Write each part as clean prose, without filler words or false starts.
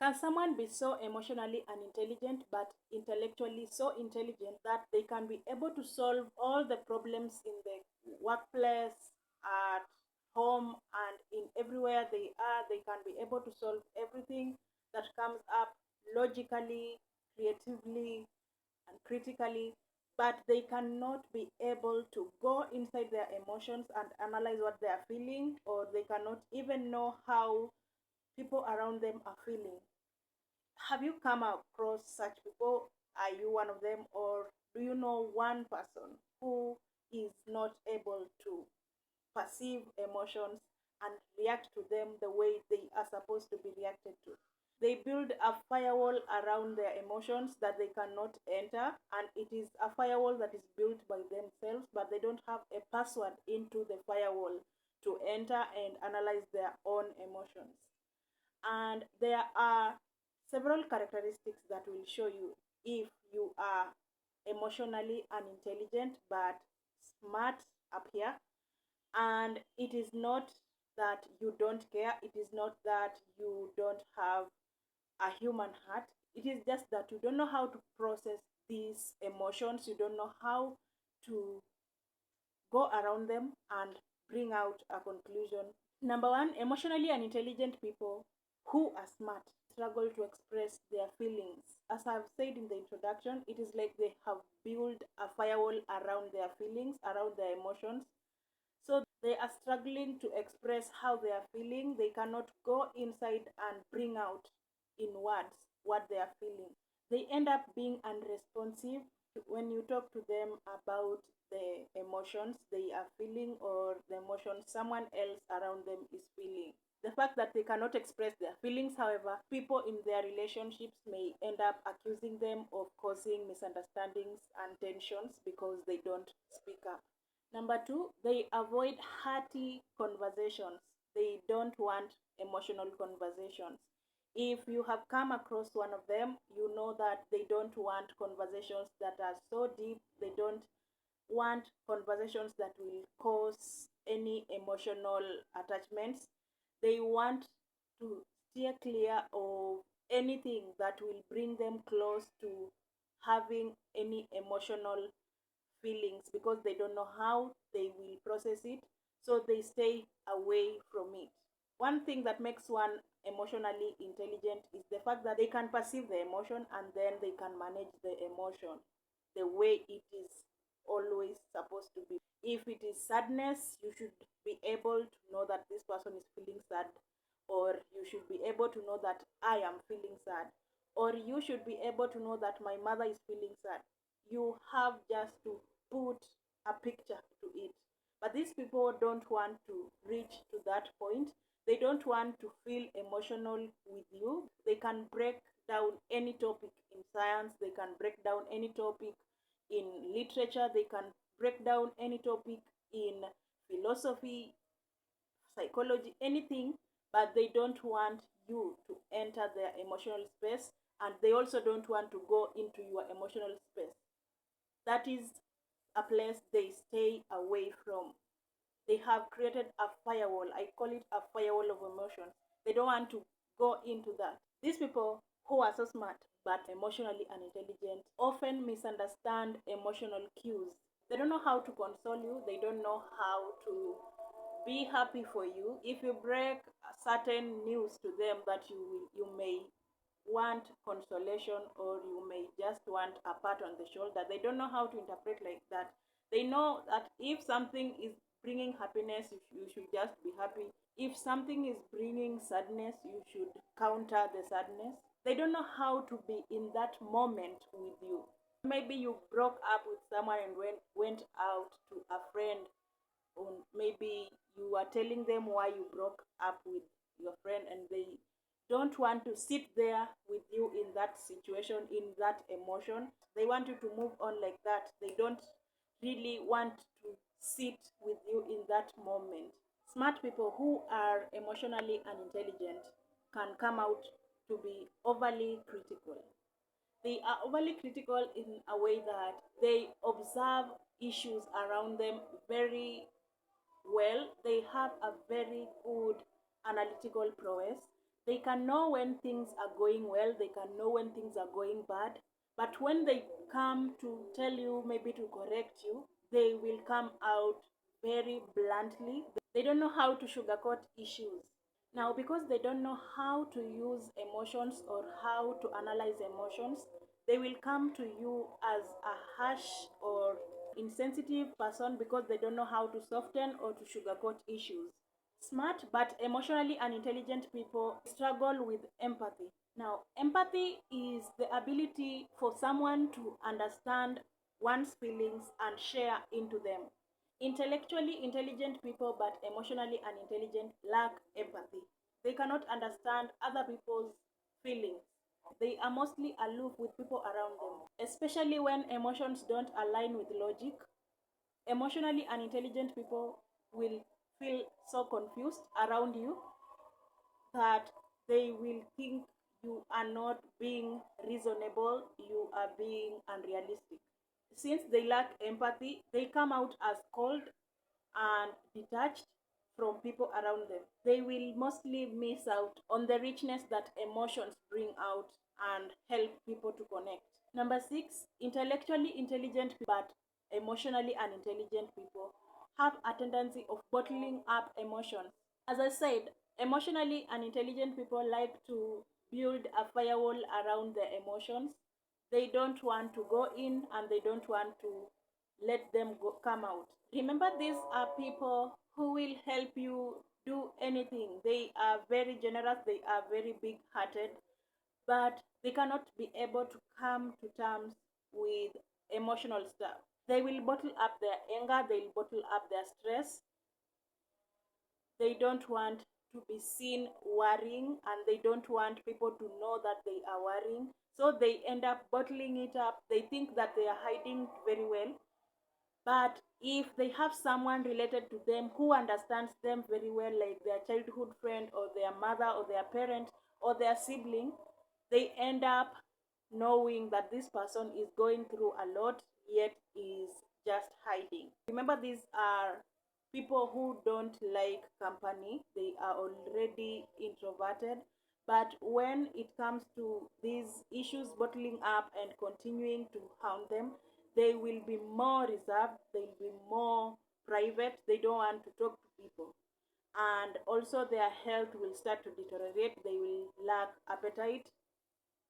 Can someone be so emotionally unintelligent but intellectually so intelligent that they can be able to solve all the problems in the workplace, at home, and in everywhere they are? They can be able to solve everything that comes up logically, creatively, and critically, but they cannot be able to go inside their emotions and analyze what they are feeling, or they cannot even know how people around them are feeling. Have you come across such people? Are you one of them, or do you know one person who is not able to perceive emotions and react to them the way they are supposed to be reacted to? They build a firewall around their emotions that they cannot enter, and it is a firewall that is built by themselves, but they don't have a password into the firewall to enter and analyze their own emotions. And there are several characteristics that will show you if you are emotionally unintelligent but smart up here. And it is not that you don't care, it is not that you don't have a human heart. It is just that you don't know how to process these emotions, you don't know how to go around them and bring out a conclusion. Number one, emotionally unintelligent people who are smart struggle to express their feelings. As I've said in the introduction, it is like they have built a firewall around their feelings, around their emotions. So they are struggling to express how they are feeling. They cannot go inside and bring out in words what they are feeling. They end up being unresponsive when you talk to them about the emotions they are feeling or the emotions someone else around them is feeling. The fact that they cannot express their feelings, however, people in their relationships may end up accusing them of causing misunderstandings and tensions because they don't speak up. Number two, they avoid hearty conversations. They don't want emotional conversations. If you have come across one of them, you know that they don't want conversations that are so deep. They don't want conversations that will cause any emotional attachments. They want to steer clear of anything that will bring them close to having any emotional feelings because they don't know how they will process it, so they stay away from it. One thing that makes one emotionally intelligent is the fact that they can perceive the emotion and then they can manage the emotion the way it is always supposed to be. If it is sadness, you should be able to know that this person is feeling sad, or you should be able to know that I am feeling sad, or you should be able to know that my mother is feeling sad. You have just to put a picture to it. But these people don't want to reach to that point. They don't want to feel emotional with you. They can break down any topic in science, they can break down any topic in literature, they can break down any topic in philosophy, psychology, anything, but they don't want you to enter their emotional space, and they also don't want to go into your emotional space. That is a place they stay away from. They have created a firewall. I call it a firewall of emotions. They don't want to go into that. These people who are so smart but emotionally unintelligent often misunderstand emotional cues. They don't know how to console you, they don't know how to be happy for you. If you break certain news to them that you may want consolation, or you may just want a pat on the shoulder, they don't know how to interpret like that. They know that if something is bringing happiness, you should just be happy. If something is bringing sadness, you should counter the sadness. They don't know how to be in that moment with you. Maybe you broke up with someone and went out to a friend, or maybe you are telling them why you broke up with your friend, and they don't want to sit there with you in that situation, in that emotion. They want you to move on like that. They don't really want to sit with you in that moment. Smart people who are emotionally unintelligent can come out to be overly critical. They are overly critical in a way that they observe issues around them very well. They have a very good analytical prowess. They can know when things are going well, they can know when things are going bad, but when they come to tell you, maybe to correct you, they will come out very bluntly. They don't know how to sugarcoat issues. Now, because they don't know how to use emotions or how to analyze emotions, they will come to you as a harsh or insensitive person because they don't know how to soften or to sugarcoat issues. Smart but emotionally unintelligent people struggle with empathy. Now, empathy is the ability for someone to understand one's feelings and share into them. Intellectually intelligent people but emotionally unintelligent lack empathy. They cannot understand other people's feelings. They are mostly aloof with people around them, especially when emotions don't align with logic. Emotionally unintelligent people will feel so confused around you that they will think you are not being reasonable, you are being unrealistic. Since they lack empathy, they come out as cold and detached from people around them. They will mostly miss out on the richness that emotions bring out and help people to connect. Number six, intellectually intelligent but emotionally unintelligent people have a tendency of bottling up emotions. As I said, emotionally unintelligent people like to build a firewall around their emotions. They don't want to go in and they don't want to let them come out. Remember, these are people who will help you do anything. They are very generous, they are very big hearted, but they cannot be able to come to terms with emotional stuff. They will bottle up their anger, they'll bottle up their stress. They don't want to be seen worrying and they don't want people to know that they are worrying. So they end up bottling it up. They think that they are hiding very well. But if they have someone related to them who understands them very well, like their childhood friend or their mother or their parent or their sibling, they end up knowing that this person is going through a lot, yet is just hiding. Remember, these are people who don't like company, they are already introverted. But when it comes to these issues bottling up and continuing to haunt them, they will be more reserved, they'll be more private, they don't want to talk to people. And also, their health will start to deteriorate, they will lack appetite,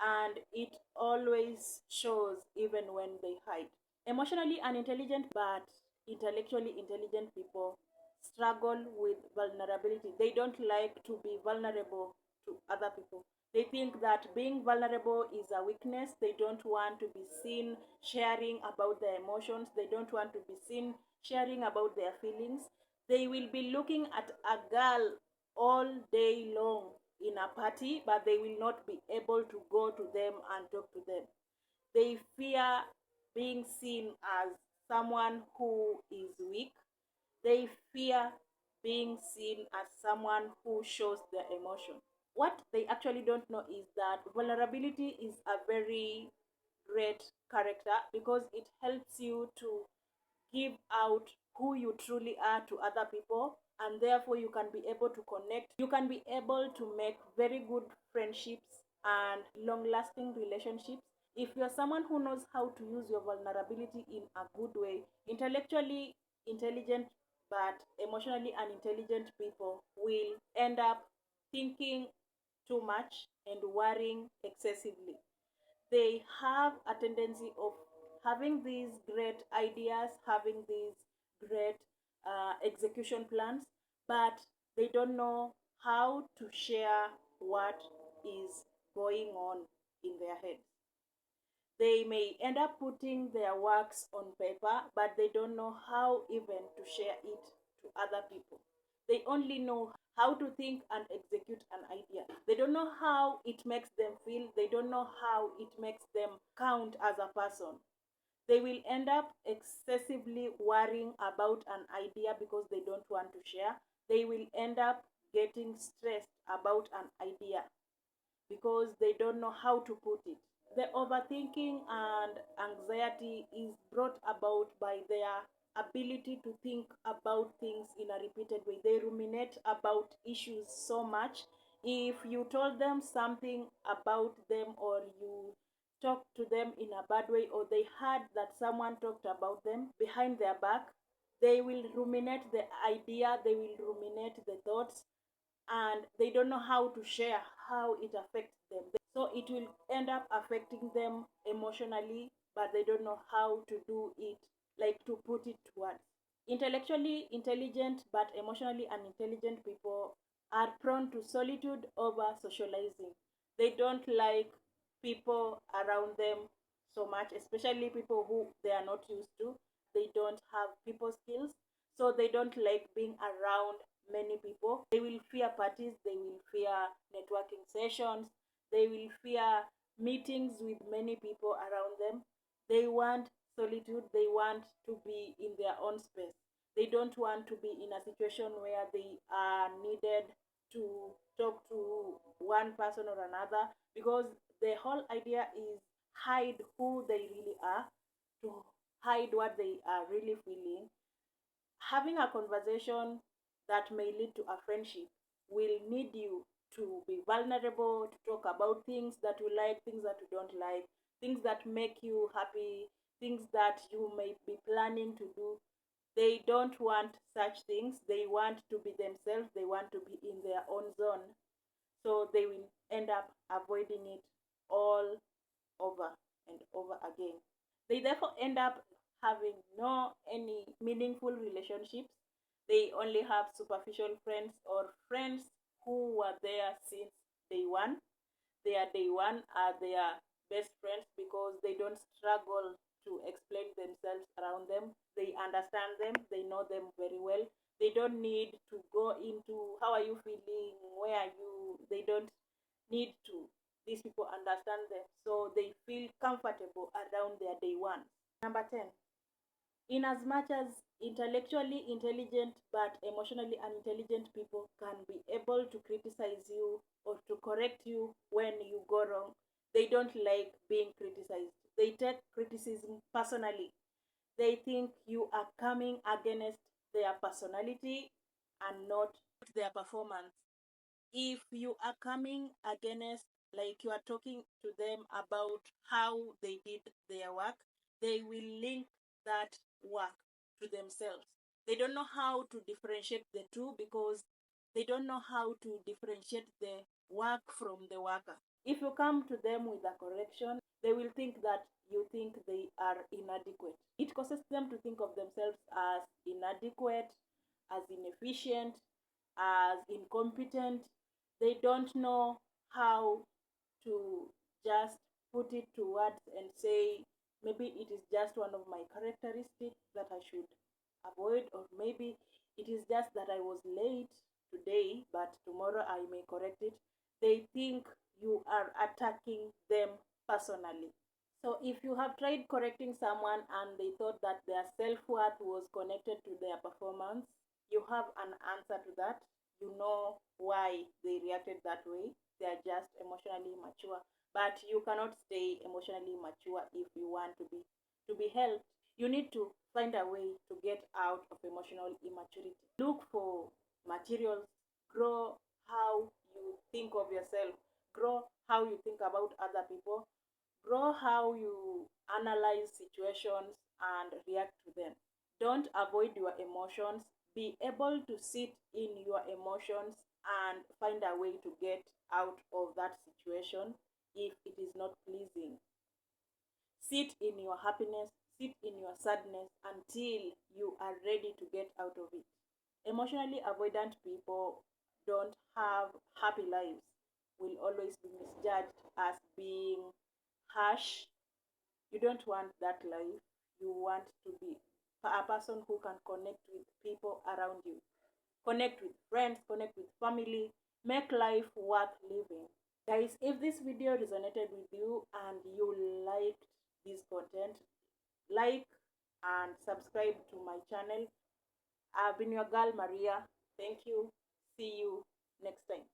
and it always shows even when they hide. Emotionally unintelligent but intellectually intelligent people struggle with vulnerability. They don't like to be vulnerable to other people. They think that being vulnerable is a weakness. They don't want to be seen sharing about their emotions. They don't want to be seen sharing about their feelings. They will be looking at a girl all day long in a party, but they will not be able to go to them and talk to them. They fear being seen as someone who is weak. They fear being seen as someone who shows their emotion. What they actually don't know is that vulnerability is a very great character because it helps you to give out who you truly are to other people, and therefore you can be able to connect, you can be able to make very good friendships and long lasting relationships if you're someone who knows how to use your vulnerability in a good way. Intellectually intelligent but emotionally unintelligent people will end up thinking too much and worrying excessively. They have a tendency of having these great ideas, having these great execution plans, but they don't know how to share what is going on in their heads. They may end up putting their works on paper, but they don't know how even to share it to other people. They only know how to think and execute an idea. They don't know how it makes them feel. They don't know how it makes them count as a person. They will end up excessively worrying about an idea because they don't want to share. They will end up getting stressed about an idea because they don't know how to put it. The overthinking and anxiety is brought about by their ability to think about things in a repeated way. They ruminate about issues so much, If you told them something about them, or you talked to them in a bad way, or they heard that someone talked about them behind their back, they will ruminate the idea, they will ruminate the thoughts, and they don't know how to share how it affects them. So it will end up affecting them emotionally, but they don't know how to do it, like to put it to words. Intellectually intelligent but emotionally unintelligent people are prone to solitude over socializing. They don't like people around them so much, especially people who they are not used to. They don't have people skills, so they don't like being around many people. They will fear parties, they will fear networking sessions, they will fear meetings with many people around them. They want solitude, they want to be in their own space. They don't want to be in a situation where they are needed to talk to one person or another, because the whole idea is hide who they really are, to hide what they are really feeling. Having a conversation that may lead to a friendship will need you to be vulnerable, to talk about things that you like, things that you don't like, things that make you happy, things that you may be planning to do. They don't want such things. They want to be themselves, they want to be in their own zone. So they will end up avoiding it all over and over again. They therefore end up having no any meaningful relationships. They only have superficial friends, or friends who were there since day one. Their day one are their best friends, because they don't struggle to explain themselves around them. They understand them, they know them very well. They don't need to go into how are you feeling, where are you. They don't need to. These people understand them, so they feel comfortable around their day one. Number 10, in as much as intellectually intelligent but emotionally unintelligent people can be able to criticize you or to correct you when you go wrong, they don't like being criticized. They take criticism personally. They think you are coming against their personality and not their performance. If you are coming against, like you are talking to them about how they did their work, they will link that work to themselves. They don't know how to differentiate the two, because they don't know how to differentiate the work from the worker. If you come to them with a correction, they will think that you think they are inadequate. It causes them to think of themselves as inadequate, as inefficient, as incompetent. They don't know how to just put it to words and say, maybe it is just one of my characteristics that I should avoid, or maybe it is just that I was late today, but tomorrow I may correct it. They think you are attacking them personally. So if you have tried correcting someone and they thought that their self-worth was connected to their performance, you have an answer to that. You know why they reacted that way. They are just emotionally mature. But you cannot stay emotionally mature if you want to be helped. You need to find a way to get out of emotional immaturity. Look for materials. Grow how you think of yourself. Grow how you think about other people. Grow how you analyze situations and react to them. Don't avoid your emotions. Be able to sit in your emotions and find a way to get out of that situation if it is not pleasing. Sit in your happiness, sit in your sadness until you are ready to get out of it. Emotionally avoidant people don't have happy lives, will always be misjudged as being harsh. You don't want that life. You want to be a person who can connect with people around you, connect with friends, connect with family, make life worth living. Guys, if this video resonated with you and you liked this content, like and subscribe to my channel. I've been your girl Maria. Thank you. See you next time.